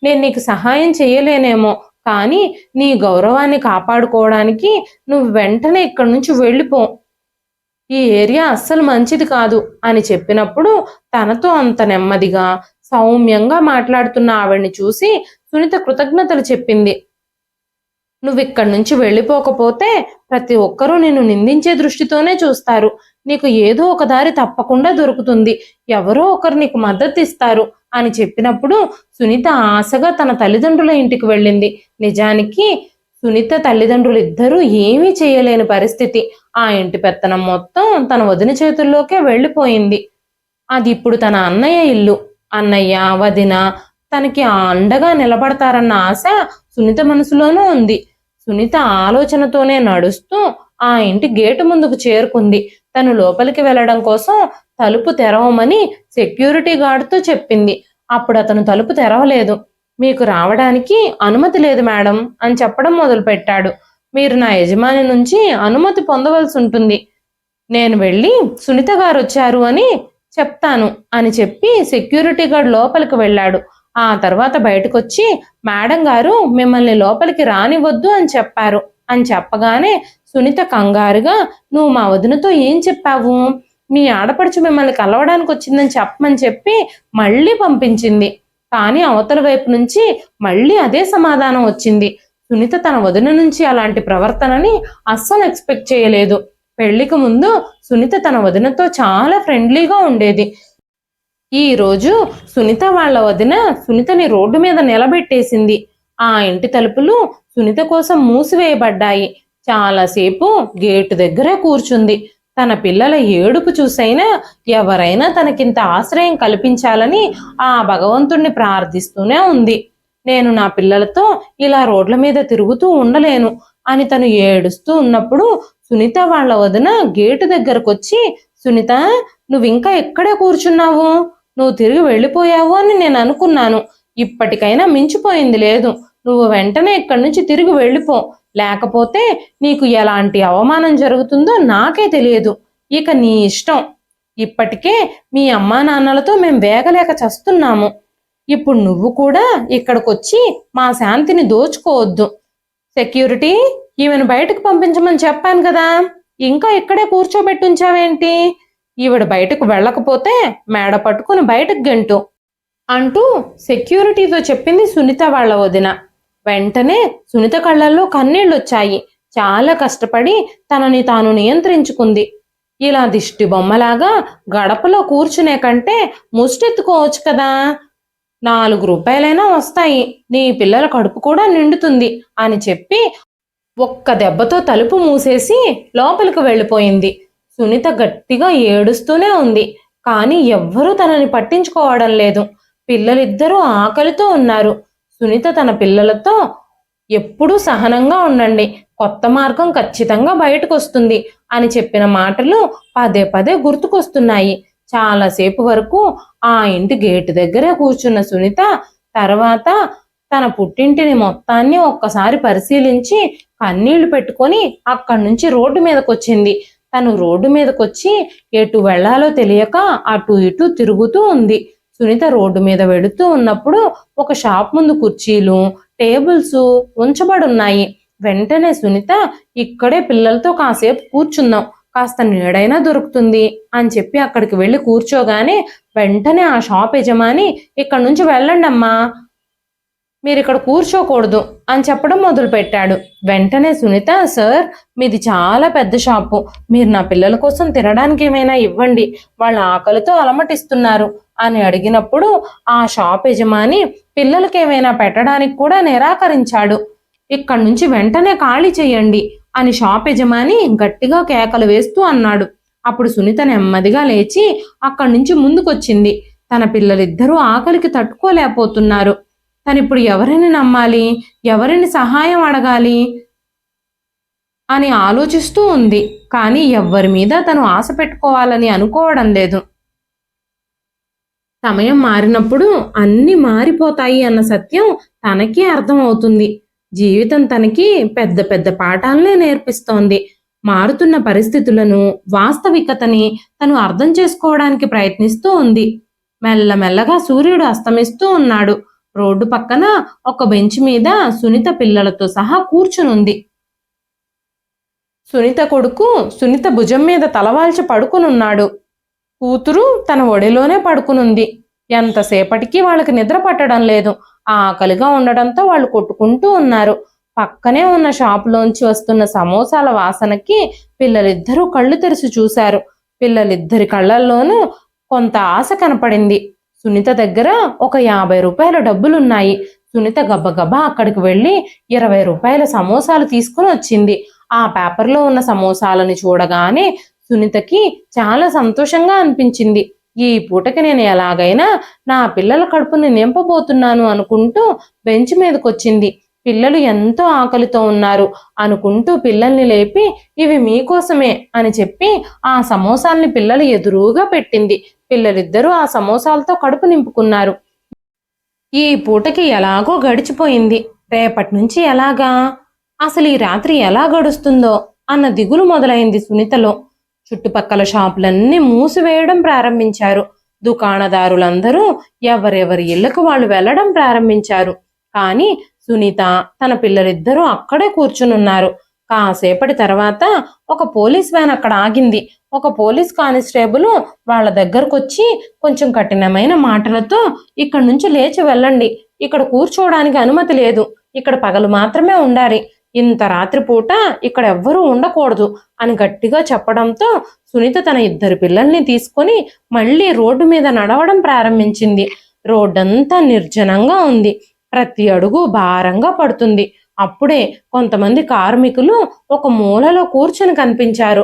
నేను నీకు సహాయం చేయలేనేమో, కానీ నీ గౌరవాన్ని కాపాడుకోవడానికి నువ్వు వెంటనే ఇక్కడి నుంచి వెళ్ళిపో. ఈ ఏరియా అస్సలు మంచిది కాదు అని చెప్పినప్పుడు తనతో అంత నెమ్మదిగా సౌమ్యంగా మాట్లాడుతున్న ఆవిడ్ని చూసి సునీత కృతజ్ఞతలు చెప్పింది. నువ్విక్కడి నుంచి వెళ్ళిపోకపోతే ప్రతి ఒక్కరూ నిన్ను నిందించే దృష్టితోనే చూస్తారు. నీకు ఏదో ఒక దారి తప్పకుండా దొరుకుతుంది. ఎవరో ఒకరు నీకు మద్దతు ఇస్తారు అని చెప్పినప్పుడు సునీత ఆశగా తన తల్లిదండ్రుల ఇంటికి వెళ్ళింది. నిజానికి సునీత తల్లిదండ్రులు ఇద్దరూ ఏమీ చేయలేని పరిస్థితి. ఆ ఇంటి పెత్తనం మొత్తం తన వదిన చేతుల్లోకే వెళ్ళిపోయింది. అది ఇప్పుడు తన అన్నయ్య ఇల్లు. అన్నయ్య, వదిన తనకి అండగా నిలబడతారన్న ఆశ సునీత మనసులోనూ ఉంది. సునీత ఆలోచనతోనే నడుస్తూ ఆ ఇంటి గేటు ముందుకు చేరుకుంది. తను లోపలికి వెళ్ళడం కోసం తలుపు తెరవమని సెక్యూరిటీ గార్డుతో చెప్పింది. అప్పుడు అతను తలుపు తెరవలేదు. మీకు రావడానికి అనుమతి లేదు మేడం అని చెప్పడం మొదలుపెట్టాడు. మీరు నా యజమాని నుంచి అనుమతి పొందవలసి ఉంటుంది. నేను వెళ్ళి సునీత గారు వచ్చారు అని చెప్తాను అని చెప్పి సెక్యూరిటీ గార్డ్ లోపలికి వెళ్ళాడు. ఆ తర్వాత బయటకొచ్చి, మేడం గారు మిమ్మల్ని లోపలికి రానివద్దు అని చెప్పారు అని చెప్పగానే సునీత కంగారుగా, నువ్వు మా వదినతో ఏం చెప్పావు? మీ ఆడపడుచు మిమ్మల్ని కలవడానికి వచ్చిందని చెప్పమని చెప్పి మళ్ళీ పంపించింది. కానీ అవతల వైపు నుంచి మళ్ళీ అదే సమాధానం వచ్చింది. సునీత తన వదిన నుంచి అలాంటి ప్రవర్తనని అస్సలు ఎక్స్పెక్ట్ చేయలేదు. పెళ్లికి ముందు సునీత తన వదినతో చాలా ఫ్రెండ్లీగా ఉండేది. ఈ రోజు సునీత వాళ్ళ వదిన సునీతని రోడ్డు మీద నిలబెట్టేసింది. ఆ ఇంటి తలుపులు సునీత కోసం మూసివేయబడ్డాయి. చాలాసేపు గేటు దగ్గరే కూర్చుంది. తన పిల్లల ఏడుపు చూసైనా ఎవరైనా తనకింత ఆశ్రయం కల్పించాలని ఆ భగవంతుణ్ణి ప్రార్థిస్తూనే ఉంది. నేను నా పిల్లలతో ఇలా రోడ్ల మీద తిరుగుతూ ఉండలేను అని తను ఏడుస్తూ ఉన్నప్పుడు సునీత వాళ్ళ వదిన గేటు దగ్గరకొచ్చి, సునీత, నువ్వింకా ఎక్కడే కూర్చున్నావు? నువ్వు తిరిగి వెళ్ళిపోయావు అని నేను అనుకున్నాను. ఇప్పటికైనా మించిపోయింది లేదు. నువ్వు వెంటనే ఇక్కడి నుంచి తిరిగి వెళ్ళిపో. లేకపోతే నీకు ఎలాంటి అవమానం జరుగుతుందో నాకే తెలియదు. ఇక నీ ఇష్టం. ఇప్పటికే మీ అమ్మా నాన్నలతో మేం వేగలేక చస్తున్నాము. ఇప్పుడు నువ్వు కూడా ఇక్కడికొచ్చి మా శాంతిని దోచుకోవద్దు. సెక్యూరిటీ, ఈమెను బయటకు పంపించమని చెప్పాను కదా, ఇంకా ఇక్కడే కూర్చోబెట్టుంచావేంటి? ఈవిడ బయటకు వెళ్ళకపోతే మేడ పట్టుకుని బయటకు గెంటు అంటూ సెక్యూరిటీతో చెప్పింది సునీత వాళ్ళ వదిన. వెంటనే సునీత కళ్ళల్లో కన్నీళ్ళొచ్చాయి. చాలా కష్టపడి తనని తాను నియంత్రించుకుంది. ఇలా దిష్టి బొమ్మలాగా గడపలో కూర్చునే కంటే ముష్టెత్తుకోవచ్చు కదా, 4 రూపాయలైనా వస్తాయి, నీ పిల్లల కడుపు కూడా నిండుతుంది అని చెప్పి ఒక్క దెబ్బతో తలుపు మూసేసి లోపలికి వెళ్ళిపోయింది. సునీత గట్టిగా ఏడుస్తూనే ఉంది. కానీ ఎవ్వరూ తనని పట్టించుకోవడం లేదు. పిల్లలిద్దరూ ఆకలితో ఉన్నారు. సునీత తన పిల్లలతో ఎప్పుడూ సహనంగా ఉండండి, కొత్త మార్గం ఖచ్చితంగా బయటకు వస్తుంది అని చెప్పిన మాటలు పదే పదే గుర్తుకొస్తున్నాయి. చాలాసేపు వరకు ఆ ఇంటి గేటు దగ్గరే కూర్చున్న సునీత తర్వాత తన పుట్టింటిని మొత్తాన్ని ఒక్కసారి పరిశీలించి కన్నీళ్లు పెట్టుకొని అక్కడి నుంచి రోడ్డు మీదకొచ్చింది. తను రోడ్డు మీదకొచ్చి ఎటు వెళ్లాలో తెలియక అటు ఇటు తిరుగుతూ ఉంది. సునీత రోడ్డు మీద వెళుతూ ఉన్నప్పుడు ఒక షాప్ ముందు కుర్చీలు, టేబుల్స్ ఉంచబడున్నాయి. వెంటనే సునీత, ఇక్కడే పిల్లలతో కాసేపు కూర్చుందాం, కాస్త నీడైనా దొరుకుతుంది అని చెప్పి అక్కడికి వెళ్ళి కూర్చోగానే వెంటనే ఆ షాప్ యజమాని, ఇక్కడి నుంచి వెళ్ళండి అమ్మా, మీరు ఇక్కడ కూర్చోకూడదు అని చెప్పడం మొదలుపెట్టాడు. వెంటనే సునీత, సార్ మీది చాలా పెద్ద షాపు, మీరు నా పిల్లల కోసం తినడానికి ఏమైనా ఇవ్వండి, వాళ్ళ ఆకలితో అలమటిస్తున్నారు అని అడిగినప్పుడు ఆ షాప్ యజమాని పిల్లలకి ఏమైనా పెట్టడానికి కూడా నిరాకరించాడు. ఇక్కడి నుంచి వెంటనే ఖాళీ చేయండి అని షాప్ యజమాని గట్టిగా కేకలు వేస్తూ అన్నాడు. అప్పుడు సునీత నెమ్మదిగా లేచి అక్కడి నుంచి ముందుకొచ్చింది. తన పిల్లలిద్దరూ ఆకలికి తట్టుకోలేకపోతున్నారు. తనిప్పుడు ఎవరిని నమ్మాలి, ఎవరిని సహాయం అడగాలి అని ఆలోచిస్తూ ఉంది. కానీ ఎవ్వరి మీద తను ఆశ పెట్టుకోవాలని అనుకోవడం లేదు. సమయం మారినప్పుడు అన్నీ మారిపోతాయి అన్న సత్యం తనకి అర్థమవుతుంది. జీవితం తనకి పెద్ద పెద్ద పాఠాలనే నేర్పిస్తోంది. మారుతున్న పరిస్థితులను, వాస్తవికతని తను అర్థం చేసుకోవడానికి ప్రయత్నిస్తూ ఉంది. మెల్లమెల్లగా సూర్యుడు అస్తమిస్తూ ఉన్నాడు. రోడ్డు పక్కన ఒక బెంచ్ మీద సునీత పిల్లలతో సహా కూర్చునుంది. సునీత కొడుకు సునీత భుజం మీద తలవాల్చి పడుకునున్నాడు. కూతురు తన ఒడిలోనే పడుకునుంది. ఎంతసేపటికి వాళ్ళకి నిద్ర పట్టడం లేదు. ఆకలిగా ఉండడంతో వాళ్ళు కొట్టుకుంటూ ఉన్నారు. పక్కనే ఉన్న షాపులోంచి వస్తున్న సమోసాల వాసనకి పిల్లలిద్దరూ కళ్ళు తెరిచి చూశారు. పిల్లలిద్దరి కళ్ళల్లోనూ కొంత ఆశ కనపడింది. సునీత దగ్గర ఒక 50 రూపాయల డబ్బులున్నాయి. సునీత గబగబా అక్కడికి వెళ్ళి 20 రూపాయల సమోసాలు తీసుకుని వచ్చింది. ఆ పేపర్లో ఉన్న సమోసాలని చూడగానే సునీతకి చాలా సంతోషంగా అనిపించింది. ఈ పూటకి నేను ఎలాగైనా నా పిల్లల కడుపుని నింపబోతున్నాను అనుకుంటూ బెంచ్ మీదకొచ్చింది. పిల్లలు ఎంతో ఆకలితో ఉన్నారు అనుకుంటూ పిల్లల్ని లేపి, ఇవి మీకోసమే అని చెప్పి ఆ సమోసాల్ని పిల్లలు ఎదురుగా పెట్టింది. పిల్లలిద్దరూ ఆ సమోసాలతో కడుపు నింపుకున్నారు. ఈ పూటకి ఎలాగో గడిచిపోయింది. రేపటి నుంచి ఎలాగా, అసలు ఈ రాత్రి ఎలా గడుస్తుందో అన్న దిగులు మొదలైంది సునీతలో. చుట్టుపక్కల షాపులన్నీ మూసివేయడం ప్రారంభించారు. దుకాణదారులందరూ ఎవరెవరి ఇళ్లకు వాళ్ళు వెళ్లడం ప్రారంభించారు. కానీ సునీత తన పిల్లలిద్దరూ అక్కడే కూర్చునున్నారు. కాసేపటి తర్వాత ఒక పోలీస్ వ్యాన్ అక్కడ ఆగింది. ఒక పోలీస్ కానిస్టేబుల్ వాళ్ళ దగ్గరకు వచ్చి కొంచెం కఠినమైన మాటలతో, ఇక్కడి నుంచి లేచి వెళ్ళండి, ఇక్కడ కూర్చోవడానికి అనుమతి లేదు, ఇక్కడ పగలు మాత్రమే ఉండాలి, ఇంత రాత్రిపూట ఇక్కడ ఎవ్వరూ ఉండకూడదు అని గట్టిగా చెప్పడంతో సునీత తన 2 పిల్లల్ని తీసుకొని మళ్ళీ రోడ్డు మీద నడవడం ప్రారంభించింది. రోడ్డంతా నిర్జనంగా ఉంది. ప్రతి అడుగు భారంగా పడుతుంది. అప్పుడే కొంతమంది కార్మికులు ఒక మూలలో కూర్చొని కనిపించారు.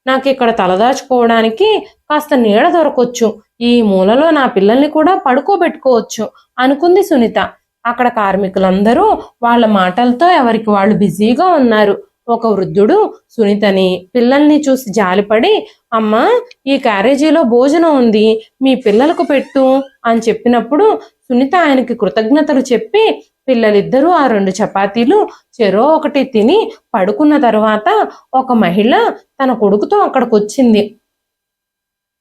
నాకు ఇక్కడ తలదాచుకోవడానికి కాస్త నీడ దొరకొచ్చు, ఈ మూలలో నా పిల్లల్ని కూడా పడుకోబెట్టుకోవచ్చు అనుకుంది సునీత. అక్కడ కార్మికులందరూ వాళ్ళ మాటలతో ఎవరికి వాళ్ళు బిజీగా ఉన్నారు. ఒక వృద్ధుడు సునీతని పిల్లల్ని చూసి జాలిపడి, అమ్మా ఈ క్యారేజీలో భోజనం ఉంది, మీ పిల్లలకు పెట్టు అని చెప్పినప్పుడు సునీత ఆయనకి కృతజ్ఞతలు చెప్పి పిల్లలిద్దరూ ఆ 2 చపాతీలు చెరో ఒకటి తిని పడుకున్న తరువాత ఒక మహిళ తన కొడుకుతో అక్కడికొచ్చింది.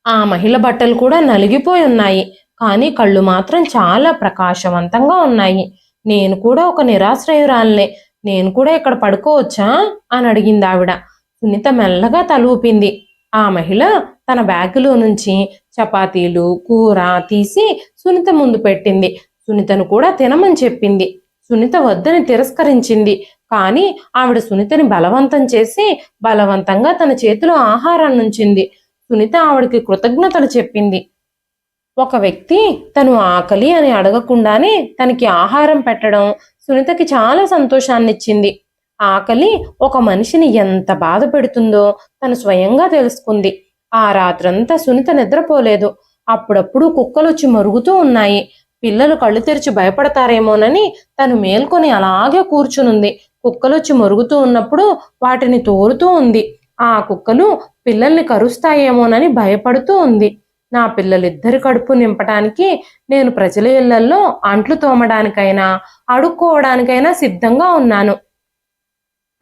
ఆ మహిళ బట్టలు కూడా నలిగిపోయి ఉన్నాయి. కానీ కళ్ళు మాత్రం చాలా ప్రకాశవంతంగా ఉన్నాయి. నేను కూడా ఒక నిరాశ్రయురాలనే, నేను కూడా ఇక్కడ పడుకోవచ్చా అని అడిగింది ఆవిడ. సునీత మెల్లగా తల ఊపింది. ఆ మహిళ తన బ్యాగులో నుంచి చపాతీలు కూర తీసి సునీత ముందు పెట్టింది. సునీతను కూడా తినమని చెప్పింది. సునీత వద్దని తిరస్కరించింది. కానీ ఆవిడ సునీతని బలవంతం చేసి బలవంతంగా తన చేతిలో ఆహారాన్ని ఉంచింది. సునీత ఆవిడకి కృతజ్ఞతలు చెప్పింది. ఒక వ్యక్తి తను ఆకలి అని అడగకుండానే తనకి ఆహారం పెట్టడం సునీతకి చాలా సంతోషాన్నిచ్చింది. ఆకలి ఒక మనిషిని ఎంత బాధ పెడుతుందో తను స్వయంగా తెలుసుకుంది. ఆ రాత్రంతా సునీత నిద్రపోలేదు. అప్పుడప్పుడు కుక్కలొచ్చి మరుగుతూ ఉన్నాయి. పిల్లలు కళ్ళు తెరిచి భయపడతారేమోనని తను మేల్కొని అలాగే కూర్చునుంది. కుక్కలొచ్చి మరుగుతూ ఉన్నప్పుడు వాటిని తోలుతూ ఉంది. ఆ కుక్కలు పిల్లల్ని కరుస్తాయేమోనని భయపడుతూ ఉంది. నా పిల్లలిద్దరి కడుపు నింపటానికి నేను ప్రజల ఇళ్లల్లో అంట్లు తోమడానికైనా అడుక్కోవడానికైనా సిద్ధంగా ఉన్నాను.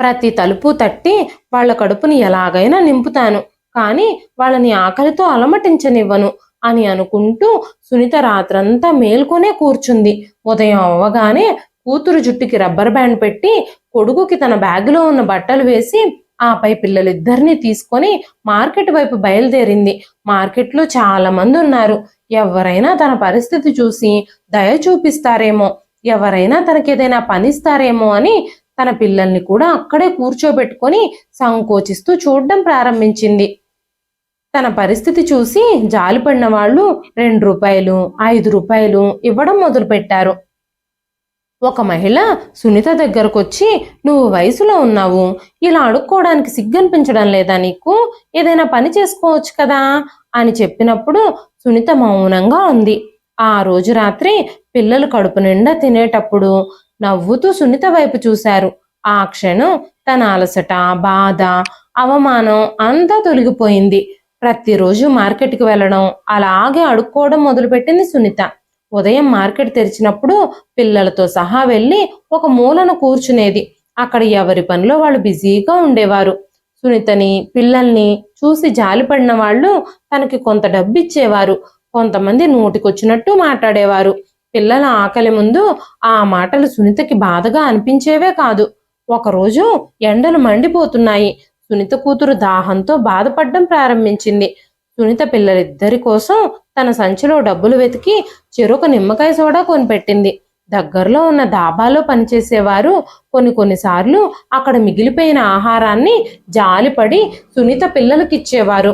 ప్రతి తలుపు తట్టి వాళ్ళ కడుపుని ఎలాగైనా నింపుతాను, కానీ వాళ్ళని ఆకలితో అలమటించనివ్వను అని అనుకుంటూ సునీత రాత్రంతా మేల్కొనే కూర్చుంది. ఉదయం అవ్వగానే కూతురు జుట్టుకి రబ్బర్ బ్యాండ్ పెట్టి కొడుకుకి తన బ్యాగులో ఉన్న బట్టలు వేసి ఆపై పిల్లలిద్దరినీ తీసుకొని మార్కెట్ వైపు బయలుదేరింది. మార్కెట్లో చాలా మంది ఉన్నారు. ఎవరైనా తన పరిస్థితి చూసి దయ చూపిస్తారేమో, ఎవరైనా తనకేదైనా పనిస్తారేమో అని తన పిల్లల్ని కూడా అక్కడే కూర్చోబెట్టుకొని సంకోచిస్తూ చూడడం ప్రారంభించింది. తన పరిస్థితి చూసి జాలిపడిన వాళ్ళు 2 రూపాయలు 5 రూపాయలు ఇవ్వడం మొదలుపెట్టారు. ఒక మహిళ సునీత దగ్గరకొచ్చి, నువ్వు వయసులో ఉన్నావు, ఇలా అడుక్కోవడానికి సిగ్గనిపించడం లేదా నీకు? ఏదైనా పని చేసుకోవచ్చు కదా అని చెప్పినప్పుడు సునీత మౌనంగా ఉంది. ఆ రోజు రాత్రి పిల్లలు కడుపు నిండా తినేటప్పుడు నవ్వుతూ సునీత వైపు చూశారు. ఆ క్షణం తన అలసట, బాధ, అవమానం అంతా తొలగిపోయింది. ప్రతిరోజు మార్కెట్కి వెళ్ళడం, అలాగే అడుక్కోవడం మొదలుపెట్టింది సునీత. ఉదయం మార్కెట్ తెరిచినప్పుడు పిల్లలతో సహా వెళ్ళి ఒక మూలన కూర్చునేది. అక్కడ ఎవరి పనిలో వాళ్ళు బిజీగా ఉండేవారు. సునీతని, పిల్లల్ని చూసి జాలిపడిన వాళ్ళు తనకి కొంత డబ్బు ఇచ్చేవారు. కొంతమంది నోటికొచ్చినట్టు మాట్లాడేవారు. పిల్లల ఆకలి ముందు ఆ మాటలు సునీతకి బాధగా అనిపించేవే కాదు. ఒకరోజు ఎండలు మండిపోతున్నాయి. సునీత కూతురు దాహంతో బాధపడడం ప్రారంభించింది. సునీత పిల్లలిద్దరి కోసం తన సంచిలో డబ్బులు వెతికి చెరొక నిమ్మకాయ సోడా కొనిపెట్టింది. దగ్గరలో ఉన్న దాబాలో పనిచేసేవారు కొన్నిసార్లు అక్కడ మిగిలిపోయిన ఆహారాన్ని జాలిపడి సునీత పిల్లలకిచ్చేవారు.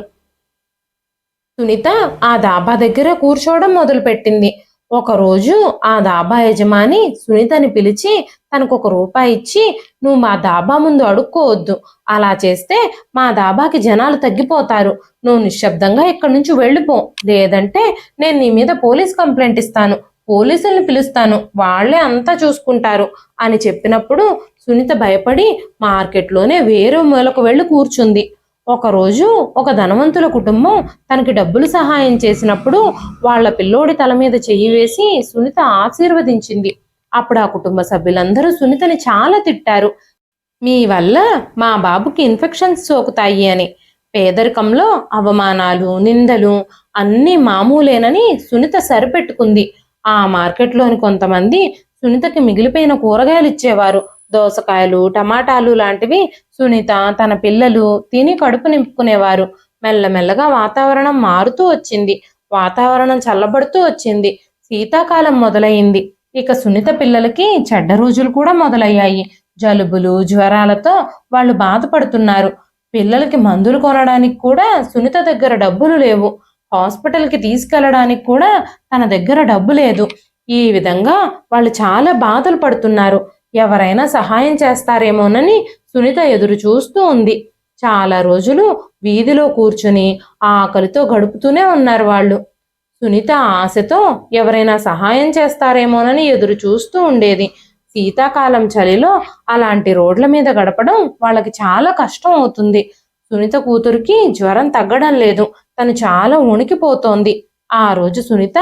సునీత ఆ దాబా దగ్గర కూర్చోవడం మొదలుపెట్టింది. ఒకరోజు ఆ దాబా యజమాని సునీతని పిలిచి తనకు ₹1 ఇచ్చి, నువ్వు మా దాబా ముందు అడుక్కోవద్దు, అలా చేస్తే మా దాబాకి జనాలు తగ్గిపోతారు, నువ్వు నిశ్శబ్దంగా ఇక్కడి నుంచి వెళ్ళిపో, లేదంటే నేను నీ మీద పోలీస్ కంప్లైంట్ ఇస్తాను, పోలీసుల్ని పిలుస్తాను, వాళ్లే అంతా చూసుకుంటారు అని చెప్పినప్పుడు సునీత భయపడి మార్కెట్లోనే వేరే మూలకు వెళ్ళి కూర్చుంది. ఒకరోజు ఒక ధనవంతుల కుటుంబం తనకి డబ్బులు సహాయం చేసినప్పుడు వాళ్ళ పిల్లోడి తల మీద చెయ్యి వేసి సునీత ఆశీర్వదించింది. అప్పుడు ఆ కుటుంబ సభ్యులందరూ సునీతని చాలా తిట్టారు. మీ వల్ల మా బాబుకి ఇన్ఫెక్షన్స్ సోకుతాయి అని. పేదరికంలో అవమానాలు, నిందలు అన్నీ మామూలేనని సునీత సరిపెట్టుకుంది. ఆ మార్కెట్లోని కొంతమంది సునీతకి మిగిలిపోయిన కూరగాయలు ఇచ్చేవారు. దోసకాయలు, టమాటాలు లాంటివి సునీత, తన పిల్లలు తిని కడుపు నింపుకునేవారు. మెల్లమెల్లగా వాతావరణం మారుతూ వచ్చింది. వాతావరణం చల్లబడుతూ వచ్చింది. శీతాకాలం మొదలైంది. ఇక సునీత పిల్లలకి చెడ్డ రోజులు కూడా మొదలయ్యాయి. జలుబులు, జ్వరాలతో వాళ్ళు బాధపడుతున్నారు. పిల్లలకి మందులు కొనడానికి కూడా సునీత దగ్గర డబ్బులు లేవు. హాస్పిటల్కి తీసుకెళ్లడానికి కూడా తన దగ్గర డబ్బు లేదు. ఈ విధంగా వాళ్ళు చాలా బాధలు పడుతున్నారు. ఎవరైనా సహాయం చేస్తారేమోనని సునీత ఎదురు చూస్తూ ఉంది. చాలా రోజులు వీధిలో కూర్చుని ఆకలితో గడుపుతూనే ఉన్నారు వాళ్ళు. సునీత ఆశతో ఎవరైనా సహాయం చేస్తారేమోనని ఎదురు చూస్తూ ఉండేది. శీతాకాలం చలిలో అలాంటి రోడ్ల మీద గడపడం వాళ్ళకి చాలా కష్టం అవుతుంది. సునీత కూతురికి జ్వరం తగ్గడం లేదు. తను చాలా వణికిపోతోంది. ఆ రోజు సునీత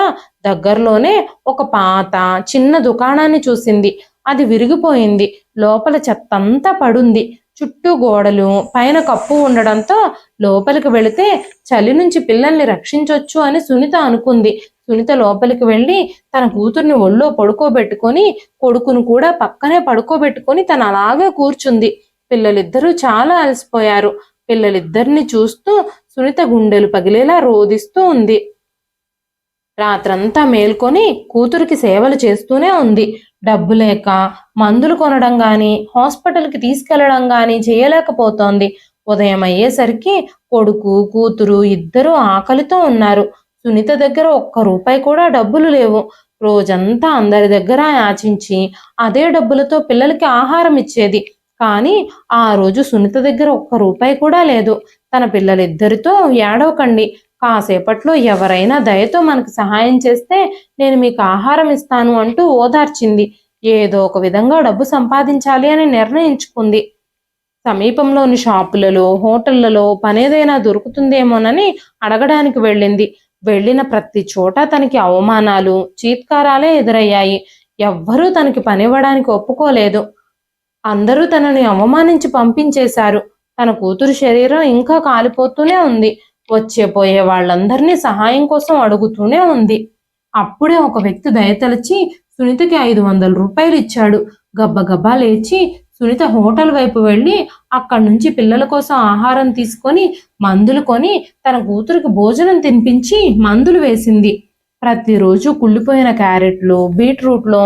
దగ్గరలోనే ఒక పాత చిన్న దుకాణాన్ని చూసింది. అది విరిగిపోయింది. లోపల చెత్తంతా పడుంది. చుట్టూ గోడలు, పైన కప్పు ఉండడంతో లోపలికి వెళితే చలి నుంచి పిల్లల్ని రక్షించొచ్చు అని సునీత అనుకుంది. సునీత లోపలికి వెళ్ళి తన కూతుర్ని ఒళ్ళో పడుకోబెట్టుకొని కొడుకును కూడా పక్కనే పడుకోబెట్టుకొని తను అలాగే కూర్చుంది. పిల్లలిద్దరూ చాలా అలసిపోయారు. పిల్లలిద్దరిని చూస్తూ సునీత గుండెలు పగిలేలా రోదిస్తూ ఉంది. రాత్రంతా మేల్కొని కూతురికి సేవలు చేస్తూనే ఉంది. డబ్బు లేక మందులు కొనడం గాని, హాస్పిటల్కి తీసుకెళ్లడం గాని చేయలేకపోతోంది. ఉదయం అయ్యేసరికి కొడుకు కూతురు ఇద్దరూ ఆకలితో ఉన్నారు. సునీత దగ్గర ఒక్క రూపాయి కూడా డబ్బులు లేవు. రోజంతా అందరి దగ్గర యాచించి అదే డబ్బులతో పిల్లలకి ఆహారం ఇచ్చేది. కానీ ఆ రోజు సునీత దగ్గర ఒక్క రూపాయి కూడా లేదు. తన పిల్లలిద్దరితో ఏడవకండి, కాసేపట్లో ఎవరైనా దయతో మనకు సహాయం చేస్తే నేను మీకు ఆహారం ఇస్తాను అంటూ ఓదార్చింది. ఏదో ఒక విధంగా డబ్బు సంపాదించాలి అని నిర్ణయించుకుంది. సమీపంలోని షాపులలో హోటళ్లలో పనేదైనా దొరుకుతుందేమోనని అడగడానికి వెళ్ళింది. వెళ్ళిన ప్రతి చోట తనకి అవమానాలు చీత్కారాలే ఎదురయ్యాయి. ఎవ్వరూ తనకి పనివ్వడానికి ఒప్పుకోలేదు. అందరూ తనని అవమానించి పంపించేశారు. తన కూతురు శరీరం ఇంకా కాలిపోతూనే ఉంది. వచ్చే పోయే వాళ్ళందరినీ సహాయం కోసం అడుగుతూనే ఉంది. అప్పుడే ఒక వ్యక్తి దయతలిచి సునీతకి 500 రూపాయలు ఇచ్చాడు. గబ్బగబ్బా లేచి సునీత హోటల్ వైపు వెళ్ళి అక్కడి నుంచి పిల్లల కోసం ఆహారం తీసుకొని మందులు కొని తన కూతురికి భోజనం తినిపించి మందులు వేసింది. ప్రతిరోజు కుళ్ళిపోయిన క్యారెట్లు బీట్రూట్లు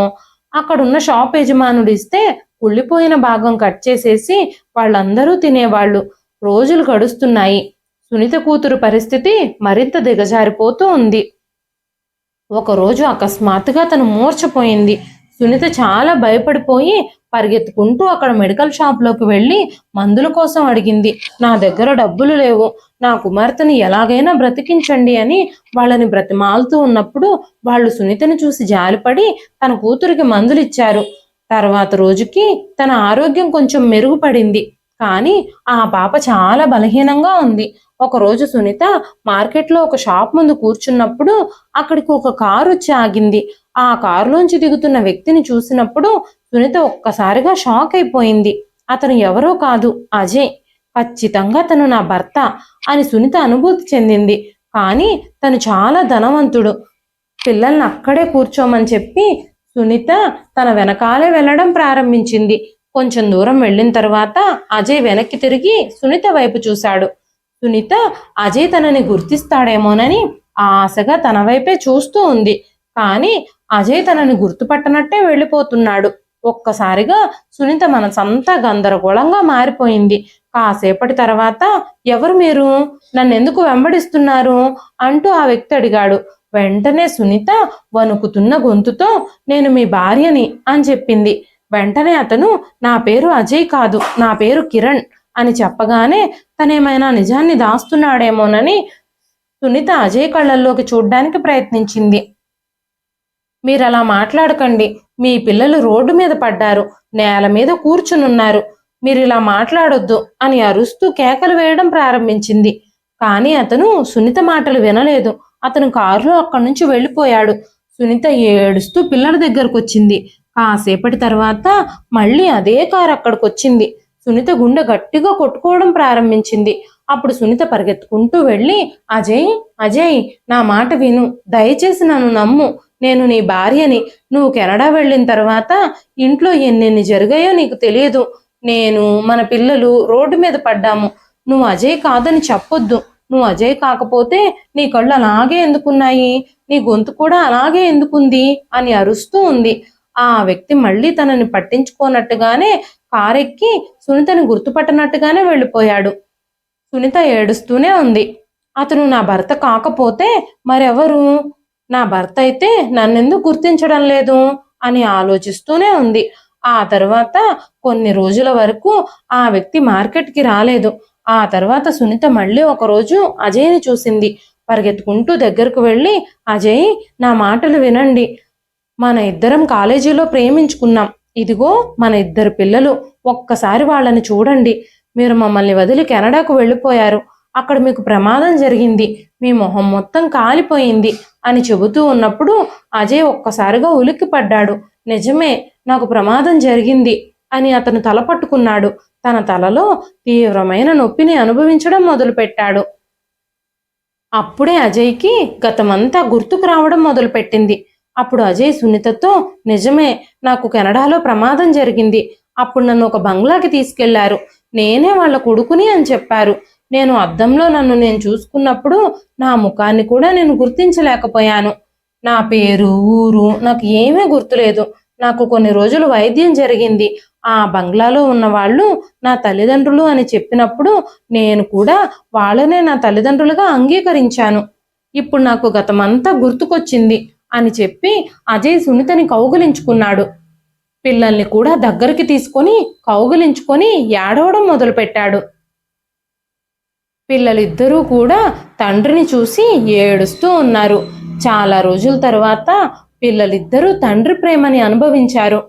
అక్కడున్న షాప్ యజమానుడు ఇస్తే కుళ్ళిపోయిన భాగం కట్ చేసేసి వాళ్ళందరూ తినేవాళ్ళు. రోజులు గడుస్తున్నాయి. సునీత కూతురు పరిస్థితి మరింత దిగజారిపోతూ ఉంది. ఒకరోజు అకస్మాత్తుగా తను మూర్ఛపోయింది. సునీత చాలా భయపడిపోయి పరిగెత్తుకుంటూ అక్కడ మెడికల్ షాప్లోకి వెళ్ళి మందుల కోసం అడిగింది. నా దగ్గర డబ్బులు లేవు, నా కుమార్తెని ఎలాగైనా బ్రతికించండి అని వాళ్ళని బ్రతిమాలుతూ ఉన్నప్పుడు వాళ్ళు సునీతని చూసి జాలిపడి తన కూతురికి మందులు ఇచ్చారు. తర్వాత రోజుకి తన ఆరోగ్యం కొంచెం మెరుగుపడింది. కానీ ఆ పాప చాలా బలహీనంగా ఉంది. ఒకరోజు సునీత మార్కెట్లో ఒక షాప్ ముందు కూర్చున్నప్పుడు అక్కడికి ఒక కారు వచ్చి ఆగింది. ఆ కారులోంచి దిగుతున్న వ్యక్తిని చూసినప్పుడు సునీత ఒక్కసారిగా షాక్ అయిపోయింది. అతను ఎవరో కాదు, అజయ్. ఖచ్చితంగా తను నా భర్త అని సునీత అనుభూతి చెందింది. కానీ తను చాలా ధనవంతుడు. పిల్లల్ని అక్కడే కూర్చోమని చెప్పి సునీత తన వెనకాలే వెళ్ళడం ప్రారంభించింది. కొంచెం దూరం వెళ్ళిన తర్వాత అజయ్ వెనక్కి తిరిగి సునీత వైపు చూశాడు. సునీత అజయ్ తనని గుర్తిస్తాడేమోనని ఆశగా తన వైపే చూస్తూ ఉంది. కానీ అజయ్ తనని గుర్తుపట్టనట్టే వెళ్ళిపోతున్నాడు. ఒక్కసారిగా సునీత మనసంతా గందరగోళంగా మారిపోయింది. కాసేపటి తర్వాత ఎవరు మీరు, నన్నెందుకు వెంబడిస్తున్నారు అంటూ ఆ వ్యక్తి అడిగాడు. వెంటనే సునీత వణుకుతున్న గొంతుతో నేను మీ భార్యని అని చెప్పింది. వెంటనే అతను నా పేరు అజయ్ కాదు, నా పేరు కిరణ్ అని చెప్పగానే తనేమైనా నిజాన్ని దాస్తున్నాడేమోనని సునీత అజయ్ కళ్ళల్లోకి చూడ్డానికి ప్రయత్నించింది. మీరలా మాట్లాడకండి, మీ పిల్లలు రోడ్డు మీద పడ్డారు, నేల మీద కూర్చునున్నారు, మీరిలా మాట్లాడొద్దు అని అరుస్తూ కేకలు వేయడం ప్రారంభించింది. కానీ అతను సునీత మాటలు వినలేదు. అతను కారులో అక్కడి నుంచి వెళ్ళిపోయాడు. సునీత ఏడుస్తూ పిల్లల దగ్గరకు వచ్చింది. కాసేపటి తర్వాత మళ్ళీ అదే కారు అక్కడికి వచ్చింది. సునీత గుండె గట్టిగా కొట్టుకోవడం ప్రారంభించింది. అప్పుడు సునీత పరిగెత్తుకుంటూ వెళ్ళి అజయ్ అజయ్ నా మాట విను, దయచేసి నన్ను నమ్ము, నేను నీ భార్యని. నువ్వు కెనడా వెళ్ళిన తర్వాత ఇంట్లో ఎన్నెన్ని జరిగాయో నీకు తెలియదు. నేను మన పిల్లలు రోడ్డు మీద పడ్డాము. నువ్వు అజయ్ కాదని చెప్పొద్దు. నువ్వు అజయ్ కాకపోతే నీ కళ్ళు అలాగే ఎందుకున్నాయి, నీ గొంతు కూడా అలాగే ఎందుకుంది అని అరుస్తూ ఉంది. ఆ వ్యక్తి మళ్ళీ తనని పట్టించుకోనట్టుగానే కారెక్కి సునీతని గుర్తుపట్టనట్టుగానే వెళ్ళిపోయాడు. సునీత ఏడుస్తూనే ఉంది. అతను నా భర్త కాకపోతే మరెవరు, నా భర్త అయితే నన్నెందుకు గుర్తించడం లేదు అని ఆలోచిస్తూనే ఉంది. ఆ తర్వాత కొన్ని రోజుల వరకు ఆ వ్యక్తి మార్కెట్కి రాలేదు. ఆ తర్వాత సునీత మళ్ళీ ఒకరోజు అజయ్ని చూసింది. పరిగెత్తుకుంటూ దగ్గరకు వెళ్ళి అజయ్ నా మాటలు వినండి, మన ఇద్దరం కాలేజీలో ప్రేమించుకున్నాం. ఇదిగో మన ఇద్దరు పిల్లలు, ఒక్కసారి వాళ్ళని చూడండి. మీరు మమ్మల్ని వదిలి కెనడాకు వెళ్ళిపోయారు. అక్కడ మీకు ప్రమాదం జరిగింది, మీ మొహం మొత్తం కాలిపోయింది అని చెబుతూ ఉన్నప్పుడు అజయ్ ఒక్కసారిగా ఉలిక్కిపడ్డాడు. నిజమే, నాకు ప్రమాదం జరిగింది అని అతను తల పట్టుకున్నాడు. తన తలలో తీవ్రమైన నొప్పిని అనుభవించడం మొదలుపెట్టాడు. అప్పుడే అజయ్కి గతమంతా గుర్తుకు రావడం మొదలుపెట్టింది. అప్పుడు అజయ్ సునీతతో నిజమే, నాకు కెనడాలో ప్రమాదం జరిగింది. అప్పుడు నన్ను ఒక బంగ్లాకి తీసుకెళ్లారు. నేనే వాళ్ళ కొడుకుని అని చెప్పారు. నేను అద్దంలో నన్ను నేను చూసుకున్నప్పుడు నా ముఖాన్ని కూడా నేను గుర్తించలేకపోయాను. నా పేరు, ఊరు నాకు ఏమీ గుర్తులేదు. నాకు కొన్ని రోజులు వైద్యం జరిగింది. ఆ బంగ్లాలో ఉన్న వాళ్ళు నా తల్లిదండ్రులు అని చెప్పినప్పుడు నేను కూడా వాళ్ళనే నా తల్లిదండ్రులుగా అంగీకరించాను. ఇప్పుడు నాకు గతమంతా గుర్తుకొచ్చింది అని చెప్పి అజయ్ సునీతని కౌగిలించుకున్నాడు. పిల్లల్ని కూడా దగ్గరికి తీసుకొని కౌగిలించుకొని ఏడవడం మొదలుపెట్టాడు. పిల్లలిద్దరూ కూడా తండ్రిని చూసి ఏడుస్తూ ఉన్నారు. చాలా రోజుల తర్వాత పిల్లలిద్దరూ తండ్రి ప్రేమని అనుభవించారు.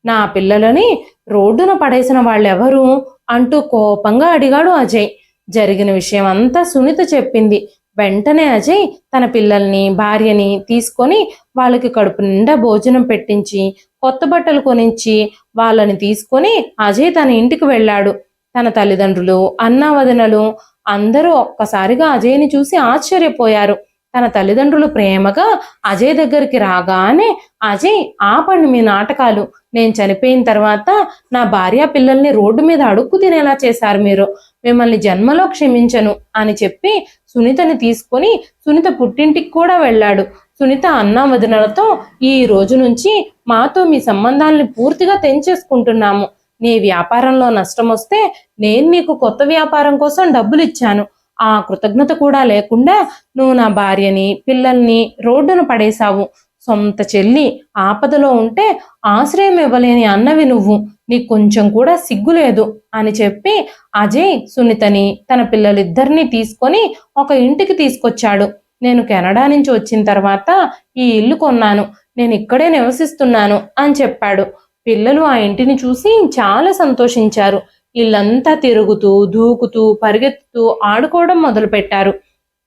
నా పిల్లలని రోడ్డున పడేసిన వాళ్ళెవరు అంటూ కోపంగా అడిగాడు అజయ్. జరిగిన విషయం అంతా సునీత చెప్పింది. వెంటనే అజయ్ తన పిల్లల్ని, భార్యని తీసుకొని వాళ్ళకి కడుపు నిండా భోజనం పెట్టించి, కొత్త బట్టలు కొనించి వాళ్ళని తీసుకొని అజయ్ తన ఇంటికి వెళ్ళాడు. తన తల్లిదండ్రులు, అన్నా వదినలు అందరూ ఒక్కసారిగా అజయ్ని చూసి ఆశ్చర్యపోయారు. తన తల్లిదండ్రులు ప్రేమగా అజయ్ దగ్గరికి రాగానే, అజయ్ ఆపండి మీ నాటకాలు. నేను చనిపోయిన తర్వాత నా భార్య పిల్లల్ని రోడ్డు మీద అడుక్కు తినేలా చేశారు మీరు. మిమ్మల్ని జన్మలో క్షమించను అని చెప్పి సునీతని తీసుకొని సునీత పుట్టింటికి కూడా వెళ్ళాడు. సునీత అన్నా వదినలతో ఈ రోజు నుంచి మాతో మీ సంబంధాలని పూర్తిగా తెంచేసుకుంటున్నాము. నీ వ్యాపారంలో నష్టం వస్తే నేను నీకు కొత్త వ్యాపారం కోసం డబ్బులు ఇచ్చాను. ఆ కృతజ్ఞత కూడా లేకుండా నువ్వు నా భార్యని, పిల్లల్ని రోడ్డున పడేశావు. సొంత చెల్లి ఆపదలో ఉంటే ఆశ్రయం ఇవ్వలేని అన్నవి నువ్వు. నీకు కొంచెం కూడా సిగ్గులేదు అని చెప్పి అజయ్ సునీతని, తన పిల్లలిద్దరినీ తీసుకొని ఒక ఇంటికి తీసుకొచ్చాడు. నేను కెనడా నుంచి వచ్చిన తర్వాత ఈ ఇల్లు కొన్నాను. నేను ఇక్కడే నివసిస్తున్నాను అని చెప్పాడు. పిల్లలు ఆ ఇంటిని చూసి చాలా సంతోషించారు. ఇల్లంతా తిరుగుతూ, దూకుతూ, పరిగెత్తుతూ ఆడుకోవడం మొదలుపెట్టారు.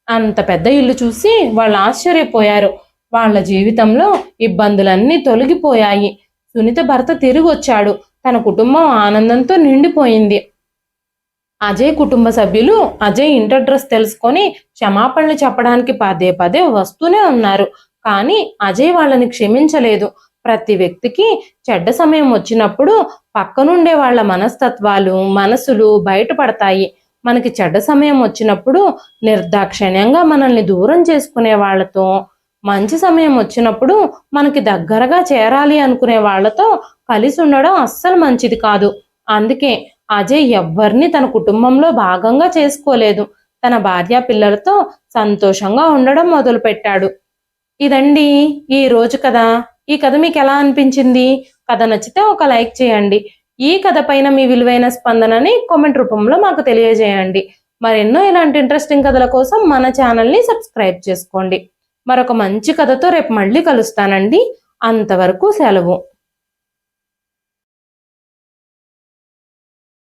అంత పెద్ద ఇల్లు చూసి వాళ్ళు ఆశ్చర్యపోయారు. వాళ్ళ జీవితంలో ఇబ్బందులన్నీ తొలగిపోయాయి. సునీత భర్త తిరిగి వచ్చాడు. తన కుటుంబం ఆనందంతో నిండిపోయింది. అజయ్ కుటుంబ సభ్యులు అజయ్ ఇంటి అడ్రస్ తెలుసుకొని క్షమాపణలు చెప్పడానికి పదే పదే వస్తూనే ఉన్నారు. కానీ అజయ్ వాళ్ళని క్షమించలేదు. ప్రతి వ్యక్తికి చెడ్డ సమయం వచ్చినప్పుడు పక్కనుండే వాళ్ళ మనస్తత్వాలు, మనసులు బయటపడతాయి. మనకి చెడ్డ సమయం వచ్చినప్పుడు నిర్దాక్షిణ్యంగా మనల్ని దూరం చేసుకునే వాళ్ళతో, మంచి సమయం వచ్చినప్పుడు మనకి దగ్గరగా చేరాలి అనుకునే వాళ్ళతో కలిసి ఉండడం అస్సలు మంచిది కాదు. అందుకే అజయ్ ఎవ్వరిని తన కుటుంబంలో భాగంగా చేసుకోలేదు. తన భార్య పిల్లలతో సంతోషంగా ఉండడం మొదలుపెట్టాడు. ఇదండి ఈ రోజు కథ. ఈ కథ మీకు ఎలా అనిపించింది? కథ నచ్చితే ఒక లైక్ చేయండి. ఈ కథ పైన మీ విలువైన స్పందనని కామెంట్ రూపంలో మాకు తెలియజేయండి. మరెన్నో ఇలాంటి ఇంట్రెస్టింగ్ కథల కోసం మన ఛానల్ని సబ్స్క్రైబ్ చేసుకోండి. మరొక మంచి కథతో రేపు మళ్ళీ కలుస్తానండి. అంతవరకు సెలవు.